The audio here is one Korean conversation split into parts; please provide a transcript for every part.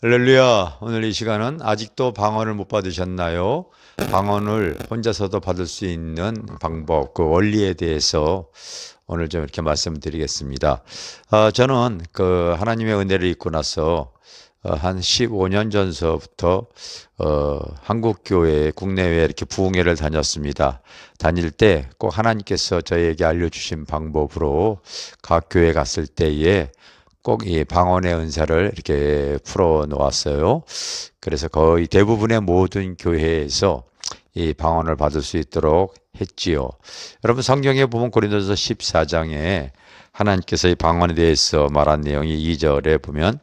할렐루야. 오늘 이 시간은 아직도 방언을 못 받으셨나요? 방언을 혼자서도 받을 수 있는 방법, 그 원리에 대해서 오늘 좀 이렇게 말씀드리겠습니다. 저는 그 하나님의 은혜를 입고 나서 한 15년 전서부터 한국 교회 국내외 이렇게 부흥회를 다녔습니다. 다닐 때 꼭 하나님께서 저에게 알려주신 방법으로 각 교회 갔을 때에 꼭 이 방언의 은사를 이렇게 풀어 놓았어요. 그래서 거의 대부분의 모든 교회에서 이 방언을 받을 수 있도록 했지요. 여러분 성경에 보면 고린도서 14장에 하나님께서 이 방언에 대해서 말한 내용이 2절에 보면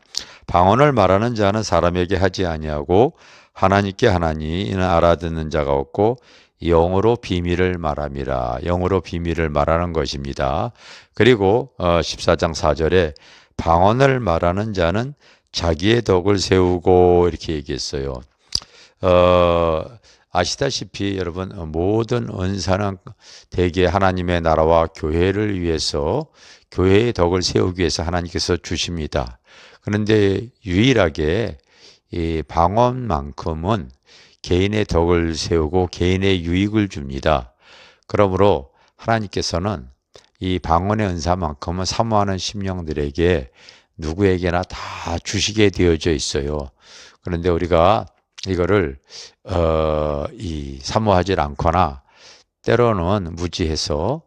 방언을 말하는 자는 사람에게 하지 아니하고 하나님께 하나니 이는 알아듣는 자가 없고 영어로 비밀을 말함이라. 영어로 비밀을 말하는 것입니다. 그리고 14장 4절에 방언을 말하는 자는 자기의 덕을 세우고 이렇게 얘기했어요. 아시다시피 여러분 모든 은사는 대개 하나님의 나라와 교회를 위해서 교회의 덕을 세우기 위해서 하나님께서 주십니다. 그런데 유일하게 이 방언만큼은 개인의 덕을 세우고 개인의 유익을 줍니다. 그러므로 하나님께서는 이 방언의 은사만큼은 사모하는 심령들에게 누구에게나 다 주시게 되어져 있어요. 그런데 우리가 이거를 사모하지 않거나 때로는 무지해서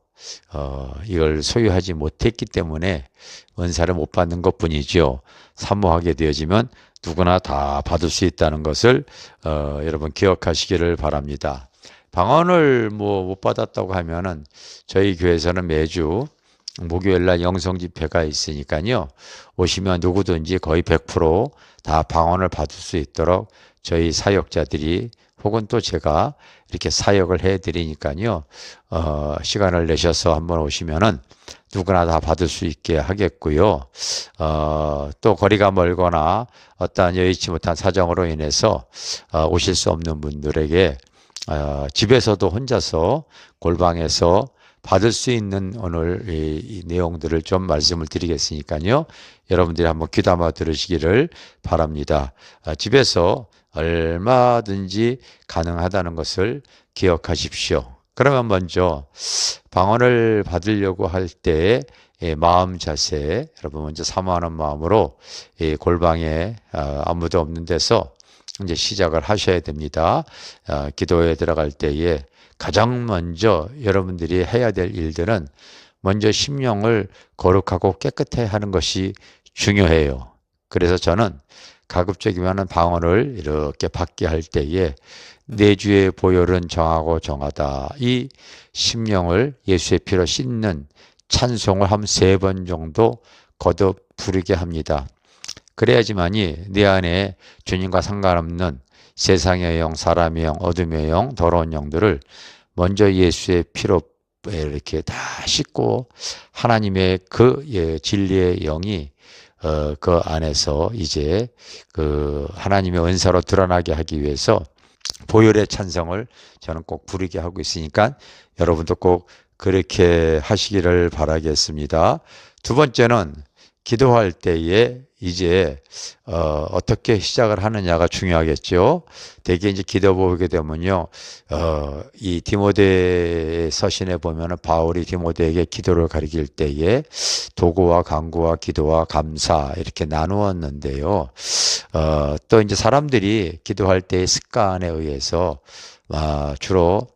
이걸 소유하지 못했기 때문에 은사를 못 받는 것뿐이죠. 사모하게 되어지면 누구나 다 받을 수 있다는 것을 여러분 기억하시기를 바랍니다. 방언을 못 받았다고 하면은 저희 교회에서는 매주 목요일 날 영성 집회가 있으니까요. 오시면 누구든지 거의 100%다 방언을 받을 수 있도록 저희 사역자들이 혹은 또 제가 이렇게 사역을 해 드리니까요. 시간을 내셔서 한번 오시면은 누구나 다 받을 수 있게 하겠고요. 또 거리가 멀거나 어떠한 여의치 못한 사정으로 인해서 오실 수 없는 분들에게 집에서도 혼자서 골방에서 받을 수 있는 오늘 이 내용들을 좀 말씀을 드리겠으니까요. 여러분들이 한번 귀담아 들으시기를 바랍니다. 집에서 얼마든지 가능하다는 것을 기억하십시오. 그러면 먼저 방언을 받으려고 할 때 마음 자세, 여러분 먼저 사모하는 마음으로 골방에 아무도 없는 데서 이제 시작을 하셔야 됩니다. 기도에 들어갈 때에 가장 먼저 여러분들이 해야 될 일들은 먼저 심령을 거룩하고 깨끗해 하는 것이 중요해요. 그래서 저는 가급적이면 방언을 이렇게 받게 할 때에 내주의 보혈은 정하고 정하다. 이 심령을 예수의 피로 씻는 찬송을 한 3번 정도 거듭 부르게 합니다. 그래야지만이 내 안에 주님과 상관없는 세상의 영, 사람의 영, 어둠의 영, 더러운 영들을 먼저 예수의 피로 이렇게 다 씻고 하나님의 그 진리의 영이 그 안에서 이제 그 하나님의 은사로 드러나게 하기 위해서 보혈의 찬성을 저는 꼭 부르게 하고 있으니까 여러분도 꼭 그렇게 하시기를 바라겠습니다. 두 번째는 기도할 때에 이제 어떻게 시작을 하느냐가 중요하겠죠. 대개 이제 기도 보게 되면요, 이 디모데 서신에 보면은 바울이 디모데에게 기도를 가르칠 때에 도구와 간구와 기도와 감사 이렇게 나누었는데요. 또 이제 사람들이 기도할 때의 습관에 의해서 주로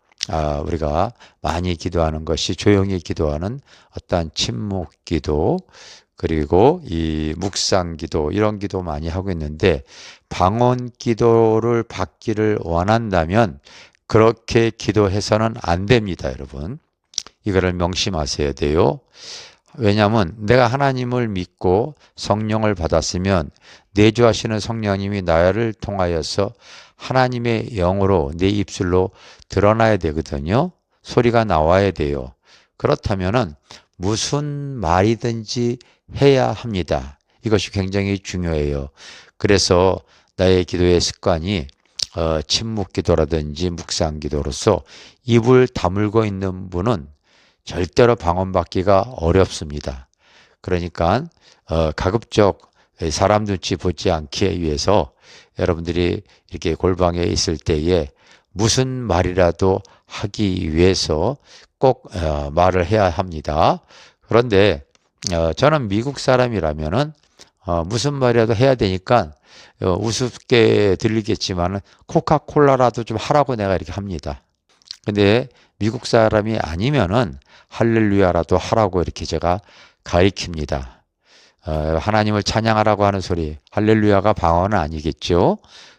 우리가 많이 기도하는 것이 조용히 기도하는 어떠한 침묵 기도, 그리고 이 묵상 기도 이런 기도 많이 하고 있는데 방언 기도를 받기를 원한다면 그렇게 기도해서는 안 됩니다, 여러분. 이거를 명심하셔야 돼요. 왜냐하면 내가 하나님을 믿고 성령을 받았으면 내주하시는 성령님이 나를 통하여서 하나님의 영으로 내 입술로 드러나야 되거든요. 소리가 나와야 돼요. 그렇다면은 무슨 말이든지 해야 합니다. 이것이 굉장히 중요해요. 그래서 나의 기도의 습관이 침묵 기도라든지 묵상 기도로서 입을 다물고 있는 분은 절대로 방언받기가 어렵습니다. 그러니까 가급적 사람 눈치 보지 않기 위해서 여러분들이 이렇게 골방에 있을 때에 무슨 말이라도 하기 위해서 꼭 말을 해야 합니다. 그런데 저는 미국 사람이라면은 무슨 말이라도 해야 되니까 우습게 들리겠지만 코카콜라라도 좀 하라고 내가 이렇게 합니다. 근데 미국 사람이 아니면은 할렐루야라도 하라고 이렇게 제가 가리킵니다. 하나님을 찬양하라고 하는 소리, 할렐루야가 방언은 아니겠죠.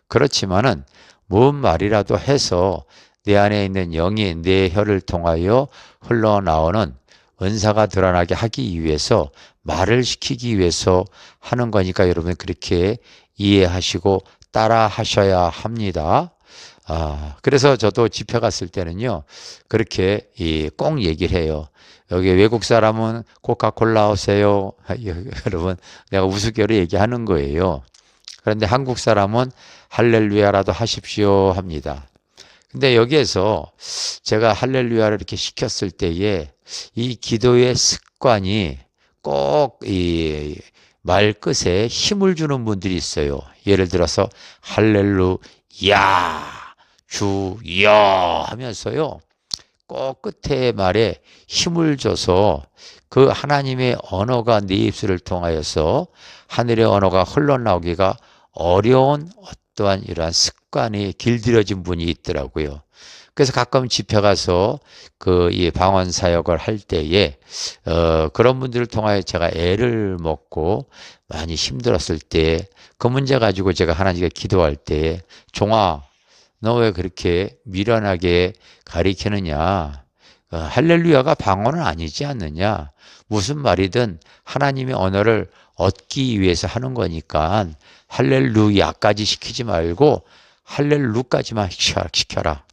그렇지만은 뭔 말이라도 해서 내 안에 있는 영이 내 혀를 통하여 흘러나오는 은사가 드러나게 하기 위해서 말을 시키기 위해서 하는 거니까 여러분 그렇게 이해하시고 따라 하셔야 합니다. 그래서 저도 집회 갔을 때는요, 그렇게 꼭 얘기를 해요. 여기 외국 사람은 코카콜라 오세요. 여러분, 내가 우스개로 얘기하는 거예요. 그런데 한국 사람은 할렐루야라도 하십시오 합니다. 근데 여기에서 제가 할렐루야를 이렇게 시켰을 때에 이 기도의 습관이 꼭 이 말끝에 힘을 주는 분들이 있어요. 예를 들어서 할렐루야 주여 하면서요. 꼭 끝에 말에 힘을 줘서 그 하나님의 언어가 네 입술을 통하여서 하늘의 언어가 흘러나오기가 어려운 어떠한 이러한 습관이 길들여진 분이 있더라고요. 그래서 가끔 집회 가서 이 방언 사역을 할 때에 그런 분들을 통하여 제가 애를 먹고 많이 힘들었을 때 그 문제 가지고 제가 하나님께 기도할 때에 종아 너 왜 그렇게 미련하게 가리키느냐? 할렐루야가 방언은 아니지 않느냐? 무슨 말이든 하나님의 언어를 얻기 위해서 하는 거니까 할렐루야까지 시키지 말고 할렐루까지만 시켜라.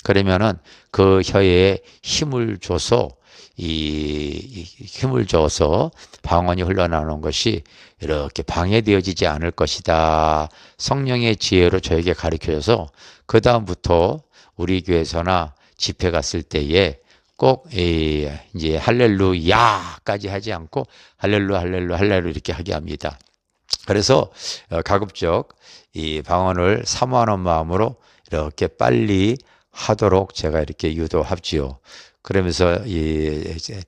그러면은 그 혀에 힘을 줘서 힘을 줘서 방언이 흘러나오는 것이 이렇게 방해되어지지 않을 것이다. 성령의 지혜로 저에게 가르쳐줘서 그 다음부터 우리 교회에서나 집회 갔을 때에 꼭 이제 할렐루야까지 하지 않고 할렐루 이렇게 하게 합니다. 그래서 가급적 이 방언을 사모하는 마음으로 이렇게 빨리 하도록 제가 이렇게 유도하지요. 그러면서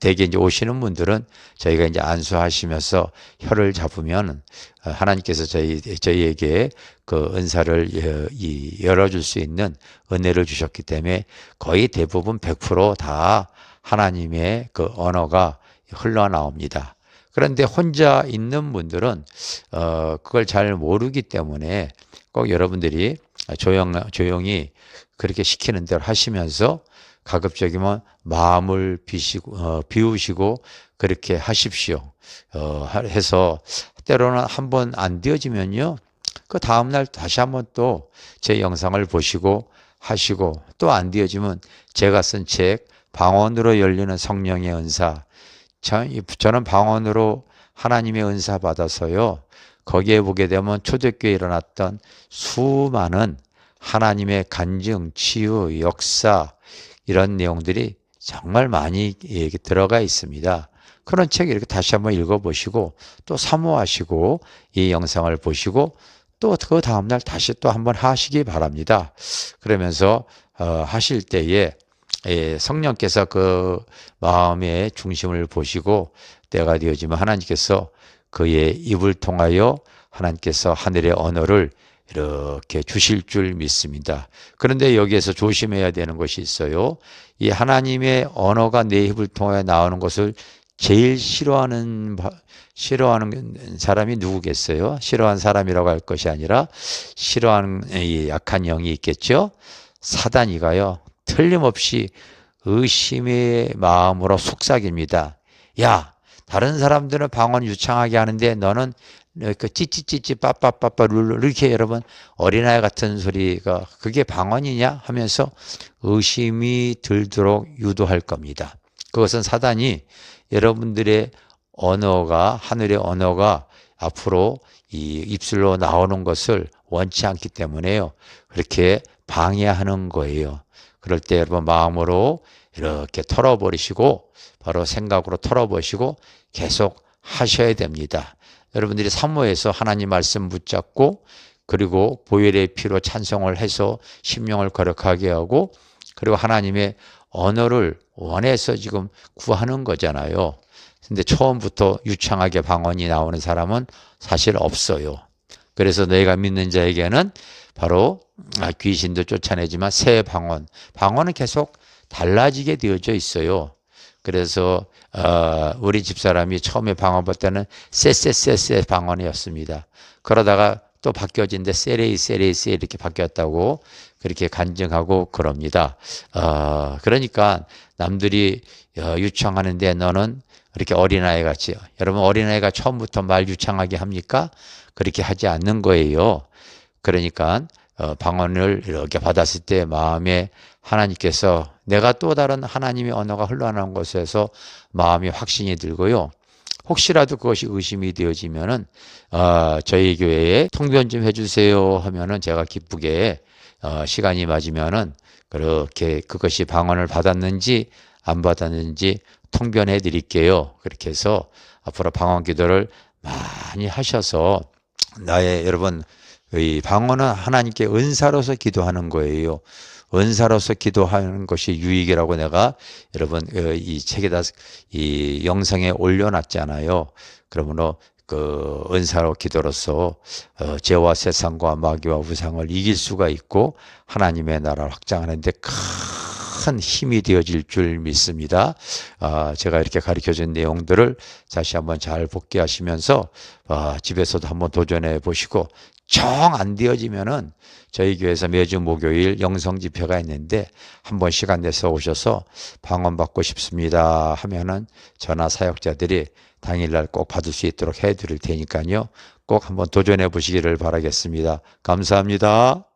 대개 이제 오시는 분들은 저희가 이제 안수하시면서 혀를 잡으면 하나님께서 저희에게 그 은사를 열어줄 수 있는 은혜를 주셨기 때문에 거의 대부분 100%다 하나님의 그 언어가 흘러나옵니다. 그런데 혼자 있는 분들은 그걸 잘 모르기 때문에 꼭 여러분들이 조용히 그렇게 시키는 대로 하시면서 가급적이면 마음을 비우시고 그렇게 하십시오. 해서 때로는 한번 안 되어지면요. 그 다음날 다시 한번 또 제 영상을 보시고 하시고 또 안 되어지면 제가 쓴 책 방언으로 열리는 성령의 은사. 저는 방언으로 하나님의 은사 받아서요. 거기에 보게 되면 초대교회에 일어났던 수많은 하나님의 간증, 치유, 역사 이런 내용들이 정말 많이 들어가 있습니다. 그런 책 이렇게 다시 한번 읽어보시고 또 사모하시고 이 영상을 보시고 또 그 다음날 다시 또 한번 하시기 바랍니다. 그러면서 하실 때에 성령께서 그 마음의 중심을 보시고 때가 되어지면 하나님께서 그의 입을 통하여 하나님께서 하늘의 언어를 이렇게 주실 줄 믿습니다. 그런데 여기에서 조심해야 되는 것이 있어요. 이 하나님의 언어가 내 입을 통해 나오는 것을 제일 싫어하는 사람이 누구겠어요? 싫어하는 사람이라고 할 것이 아니라 싫어하는 이 약한 영이 있겠죠? 사단이가요. 틀림없이 의심의 마음으로 속삭입니다. 야, 다른 사람들은 방언 유창하게 하는데 너는 그 찌찌찌찌 빠빠빠빠 룰루 이렇게 여러분 어린아이 같은 소리가 그게 방언이냐 하면서 의심이 들도록 유도할 겁니다. 그것은 사단이 여러분들의 언어가 하늘의 언어가 앞으로 이 입술로 나오는 것을 원치 않기 때문에요. 그렇게 방해하는 거예요. 그럴 때 여러분 마음으로 이렇게 털어버리시고 바로 생각으로 털어버리시고 계속 하셔야 됩니다. 여러분들이 사모해서 하나님 말씀 붙잡고 그리고 보혈의 피로 찬송을 해서 심령을 거룩하게 하고 그리고 하나님의 언어를 원해서 지금 구하는 거잖아요. 근데 처음부터 유창하게 방언이 나오는 사람은 사실 없어요. 그래서 너희가 믿는 자에게는 바로 귀신도 쫓아내지만 새 방언은 계속 달라지게 되어져 있어요. 그래서 우리 집사람이 처음에 방언 볼 때는 쎄쎄쎄쎄 방언이었습니다. 그러다가 또 바뀌어진데 세레이 이렇게 바뀌었다고 그렇게 간증하고 그럽니다. 그러니까 남들이 유창하는데 너는 이렇게 어린아이 같이, 여러분 어린아이가 처음부터 말 유창하게 합니까? 그렇게 하지 않는 거예요. 그러니까 방언을 이렇게 받았을 때 마음에 하나님께서 내가 또 다른 하나님의 언어가 흘러나온 것에서 마음이 확신이 들고요. 혹시라도 그것이 의심이 되어지면은 저희 교회에 통변 좀 해주세요 하면은 제가 기쁘게 시간이 맞으면은 그렇게 그것이 방언을 받았는지 안 받았는지 통변해 드릴게요. 그렇게 해서 앞으로 방언 기도를 많이 하셔서 여러분 이 방언은 하나님께 은사로서 기도하는 거예요. 은사로서 기도하는 것이 유익이라고 내가 여러분 이 책에다 이 영상에 올려놨잖아요. 그러므로 그 은사로 기도로서 죄와 세상과 마귀와 우상을 이길 수가 있고 하나님의 나라를 확장하는 데 큰 힘이 되어질 줄 믿습니다. 제가 이렇게 가르쳐준 내용들을 다시 한번 잘 복기하시면서 집에서도 한번 도전해 보시고 정 안 되어지면은 저희 교회에서 매주 목요일 영성 집회가 있는데 한번 시간 내서 오셔서 방언 받고 싶습니다 하면은 전화 사역자들이 당일날 꼭 받을 수 있도록 해드릴 테니까요. 꼭 한번 도전해 보시기를 바라겠습니다. 감사합니다.